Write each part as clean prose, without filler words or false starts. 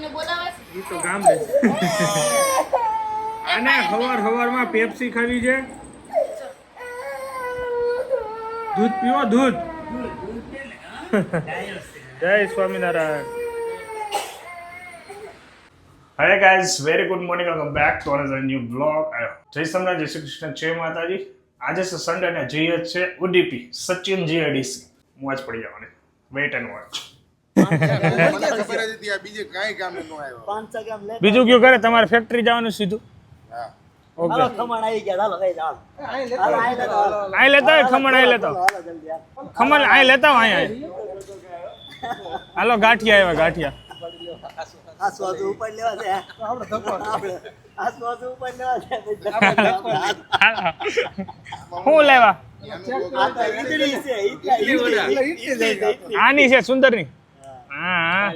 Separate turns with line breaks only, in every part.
ઈ તો ગામ રે આને હવારમાં પેપ્સી ખાવી છે दूध पीओ दूध जय Swaminarayan hi guys very good morning welcome back to another new blog जय सोमनाथ जय श्री कृष्ण जय माताजी આજે છે સન્ડે ને જઈએ છે ઉડીપી સચિન જીઆઈડીસી મોજ પડી જવાની વેઇટ એન્ડ વોચ બીજું કયું કરે તમારે ફેક્ટરી જવાનું સીધું ઓકે ખમણ આવી ગયા હાલો કઈ જાવ આઈ લેતા ખમણ આઈ લેતા ખમણ આઈ લેતા અહીંયા હાલો ગાંઠિયા આવ્યા ગાંઠિયા
આ સ્વાદ ઉપર લેવા છે આપણે આ સ્વાદ ઉપર લેવા છે
હું લેવા
આ તો ઈડલી છે ઈડલી
આની છે સુંદરની હા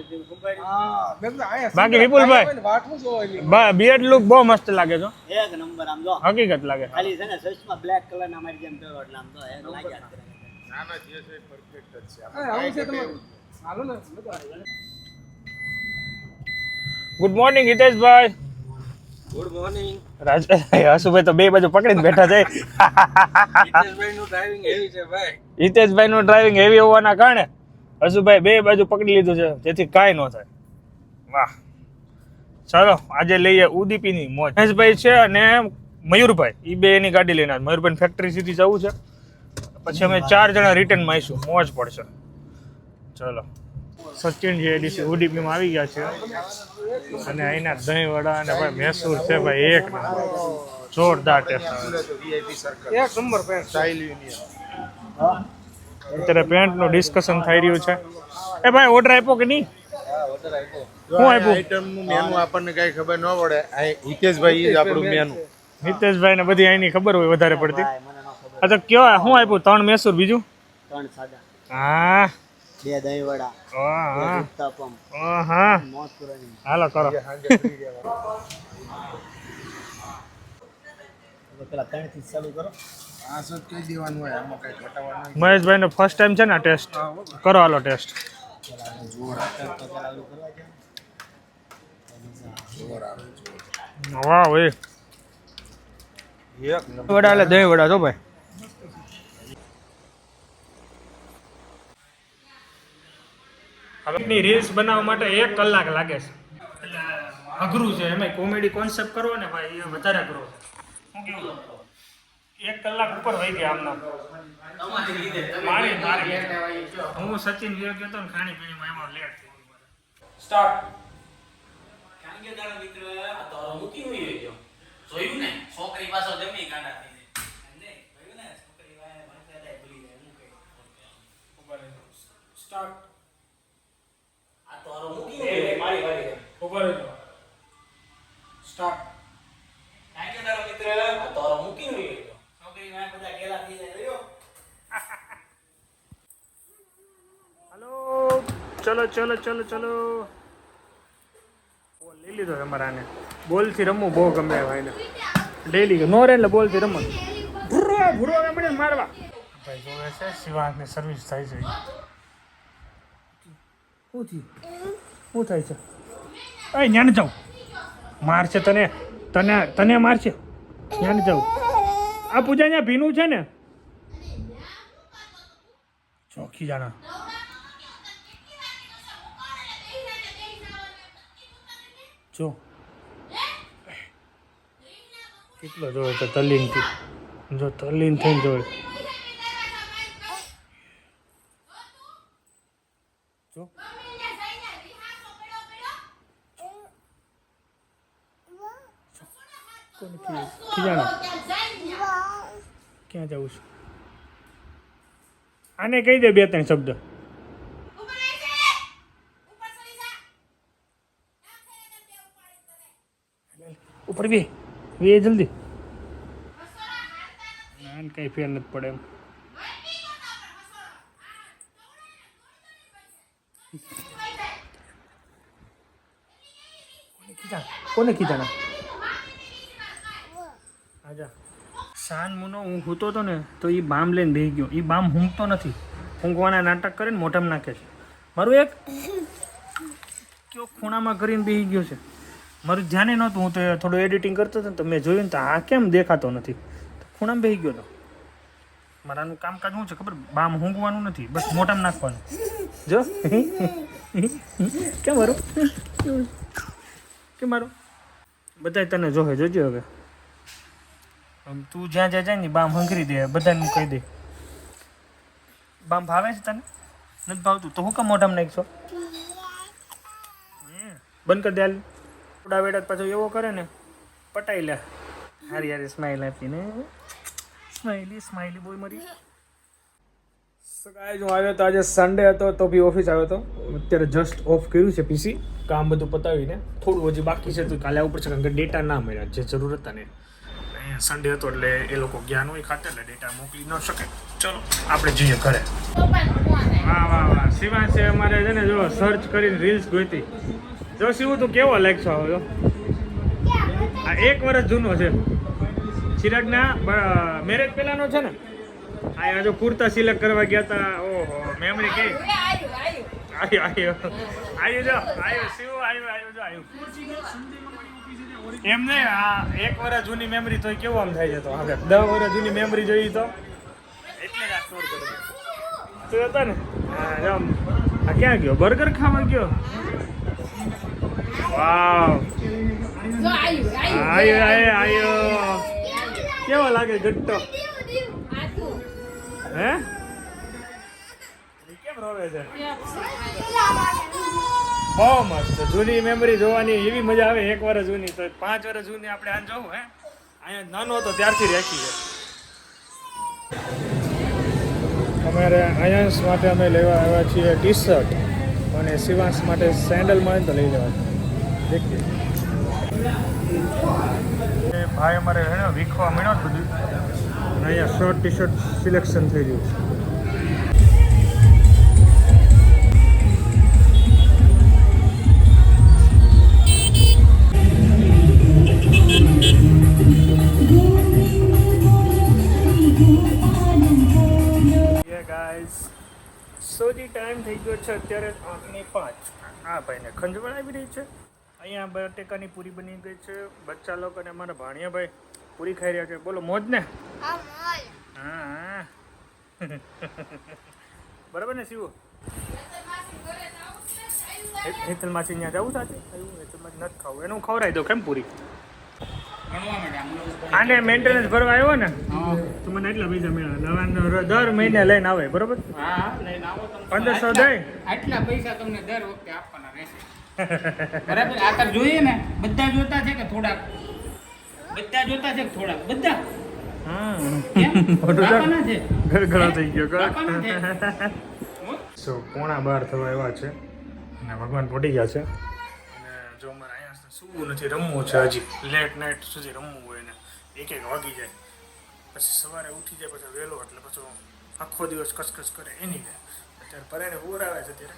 બાકી વિપુલભાઈ બિયર્ડ લુક બહુ મસ્ત લાગે છે
એક નંબર આમ જો
હકીકત લાગે
ખાલી છે ને સચમાં બ્લેક કલર ના મારી જેમ પહેરો એટલે આમ તો એ લાગ્યા કરે
નાના જે છે પરફેક્ટ જ છે આવું છે તમારું હાલો ને
good morning Hiteshbhai
good morning
Hasubhai તો બે બાજુ પકડીને બેઠા છે
હિતેશભાઈ નું ડ્રાઇવિંગ હેવી છે ભાઈ
હિતેશભાઈ નું ડ્રાઇવિંગ હેવી હોવાના કારણે હસુભાઈ બે બાજુ પકડી લીધું છે જેથી કાંઈ ન થાય વાહ ચાલો આજે લઈએ ઉડીપીની મોજ મહેશભાઈ છે અને મયુરભાઈ એ બે એની ગાડી લઈને મયુરભાઈ ફેક્ટરી સીધી જવું છે પછી અમે 4 જણા રિટર્નમાં આવીશું મોજ પડશે ચલો સચિન જીઆઈડીસી ઉડીપીમાં આવી ગયા છે અને અહીંના દહીં વડા અને ભાઈ મૈસૂર છે ભાઈ એક નંબર જોરદાર ટેસ્ટ
એક નંબર પેન્ટ સ્ટાઇલ યુનિયન
અત્યારે પેન્ટનું ડિસ્કશન થઈ રહ્યું છે એ ભાઈ ઓર્ડર આપ્યો કે નહીં હું આપ્યું
આઈટમ નું મેનુ આપણને કઈ ખબર ન પડે આ હિતેશભાઈ ઈ જ આપણું મેનુ
હિતેશભાઈ ને બધી અહીંની ખબર હોય વધારે પડતી આ તો કયો હું આપ્યું 3 મૈસૂર બીજું
3 સાદા
હા
2 દહીં વડા
હા
ઉત્તપમ
હા
મોત પુરાની
હાલો કરો
પેલા 3 થી ચાલુ કરો
આ શું કહી દેવાનું હોય આમાં કઈ ઘટાડવાનું
મહેશભાઈ નો ફર્સ્ટ ટાઈમ છે ને ટેસ્ટ કરો હાલો ટેસ્ટ વાહ ભાઈ
એક
વડા એટલે દહીં વડા છો ભાઈ હવે રીલ્સ બનાવવા માટે 1 કલાક લાગે છે એટલે અઘરું છે એમાં કોમેડી કોન્સેપ્ટ કરવો ને ભાઈ એ વધારે અઘરો શું કેવું 1 કલાક ઉપર વહી ગયા આમના મારી હું સચિન વિયો ગયો તો ને ખાણી પીણીમાં એમાં લેટ થઈ ગયું સ્ટાર્ટ
કાંગે દાડો મિત્ર આ તો મૂકી હોય ગયો જોયું ને છોકરી પાછો જમી કાંડા થઈ જાય જોયું ને છોકરી વાય ભણતા જાય ભૂલી જાય હું કઈ
ઉપર સ્ટાર્ટ
આ તો મૂકી હોય મારી વારી
ઉપર સ્ટાર્ટ
કાંગે દાડો મિત્ર આ તો મૂકી હોય ગયો છોકરી વાય બધા ગેલા થઈ જાય જોયો
हेलो चलो चलो चलो चलो બોલ લઈ લીધો અમારા ને બોલથી રમવું બહુ ગમે ભાઈને ડેલી નો રે એટલે બોલથી રમવું ભૂરો ભૂરો મને મારવા ભાઈ જોવે છે શિવાંગની સર્વિસ થાય છે શું થાય છે એ જ્ઞાન જાઉં મારશે તને તને તને મારશે જ્ઞાન જાઉં આ પૂજા ત્યાં ભીનું છે ને ચોખી જાણા જો કેટલો જોવે તો તલ્લીનથી જો તલ્લીન થઈને જોવે જો કોને ખીજાણા ક્યાં જવું છે આને કહી દે 2-3 શબ્દ ઉપર બે જલ્દી કઈ ફેર નથી પડે એમ કોને કીધા આજા શાન મુનો હું હૂતો હતો ને તો એ બામ લઈને બેસી ગયો એ બામ ઊંઘતો નથી ઊંઘવાના નાટક કરીને મોઢામાં નાખે છે મારું એક કયો ખૂણામાં કરીને બેસી ગયો છે. મારું ધ્યાને નહોતું, હું તો થોડું એડિટિંગ કરતો હતો ને તો મેં જોયું ને તો આ કેમ દેખાતો નથી. તો ખૂણામાં બેસી ગયો હતો. મારાનું કામકાજ શું છે ખબર? બામ ઊંઘવાનું નથી, બસ મોઢામાં નાખવાનું. જો કેમ મારું કેમ મારું બધાય તને જોહે, જોજો હવે. તું જ્યાં જ્યાં જાય ને બામ હંગરી દે, બધાને કહી દે. બામ ભાવે છે તને? નથી ભાવતું તો હું કામ મોઢામાં નાખશો? બંધ કરી દે હાલ. થોડા વેડા પાછો એવો કરે ને, પટાઈ લે. હારી હારી સ્માઈલ આપીને, સ્માઈલી બોય મરી. ગાઈઝ હું આવ્યો તો આજે સન્ડે હતો તો બી ઓફિસ આવ્યો હતો. અત્યારે જસ્ટ ઓફ કર્યું છે પીસી, કામ બધું પતાવીને. થોડું હજી બાકી છે તો કાલે આવવું પડશે કારણ કે ડેટા ના મળ્યા જે જરૂર હતા ને. સન્ડે હતો એટલે એ લોકો જ્ઞાન હોય ખાતે એટલે ડેટા મોકલી ન શકે. ચલો આપણે જઈએ ઘરે. વાહ વાહ વાહ, શિવાંશે અમારે છે ને જો સર્ચ કરીને રીલ્સ ગોતી. જો શિવ તું કેવો લાગશો હવે? આ 1 વર્ષ જૂનો છે. ચિરાગના મેરેજ પહેલાનો છે ને. આ જો કુર્તા સિલેક્ટ કરવા ગયા હતા. ઓહો મેમરી કઈ આવ્યો જો શિવ આવ્યો જો એમ નહીં. આ 1 વર્ષ જૂની મેમરી તો કેવું આમ થાય છે? તો હવે 10 વર્ષ જૂની મેમરી જોઈ તો એટલે જ આ સ્ટોર કરી તો હતા ને. આ ક્યાં ગયો? બર્ગર ખાવા ગયો. વાવ આયો કેવો લાગે ગટ્ટો? હે કેમ રોવે છે? બહુ મસ્ત જૂની મેમરી જોવાની એવી મજા આવે. 1 વર્ષ જૂની તો 5 વર્ષ જૂની આપણે આ જોવું. હે અહીંયા નાનો હતો ત્યારથી રાખી છે. અમારે અયંશ માટે અમે લેવા આવ્યા છીએ ટી શર્ટ અને શિવાંશ માટે સેન્ડલ મળે તો લઈ લેવા. દેખીએ ભાઈ અમારે હે ને વીખવા મળ્યો બધું. અહીંયા શર્ટ ટી શર્ટ સિલેક્શન થઈ ગયું છે. સોજી ટાઈમ થઈ ગયો છે અત્યારે 8:05. હા ભાઈને ખંજવાળ આવી રહી છે. અહીંયા બટેકાની પૂરી બની ગઈ છે. બચ્ચા લોકો અને અમારા ભાણિયા ભાઈ પૂરી ખાઈ રહ્યા છે. બોલો મોજ ને? હા બરાબર ને શિવ? હેતલ માસી ત્યાં જવું સાથે હેતલ માસી નથી ખાવું એનું ખવડાવી દો. કેમ પૂરી? આને મેન્ટેનન્સ ભરવા આવ્યો ને તો મને એટલા પૈસા મળ્યા. દર મહિને લઈને આવે બરોબર? 1500 દઈ
આટલા પૈસા તમને દર વખતે આપવાના રહેશે. બરાબર? આ જોઈએ ને બધા જોતા છે કે થોડાક? બધા જોતા છે કે થોડાક? બધા આપવાના છે.
ઘર થઈ ગયો.
આપવાના છે.
સો 11:15 થવા આવ્યા છે અને ભગવાન પહોંચી ગયા છે. અને જો અમારે અહીંયા સૂવું નથી, રમવું છે હજી. લેટ નાઇટ સુધી રમવું હોય ને 1 વાગી જાય. પછી સવારે ઉઠી જાય પછી વહેલો એટલે પછી આખો દિવસ કસકસ કરે એની જાય. અત્યારે પરેને ઉર આવે છે અત્યારે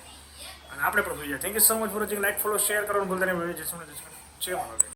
અને આપણે પણ થઈ જાય. Thank you so much for watching. Like follow share કરવાનું ભૂલતા નહીં. જય સોના જય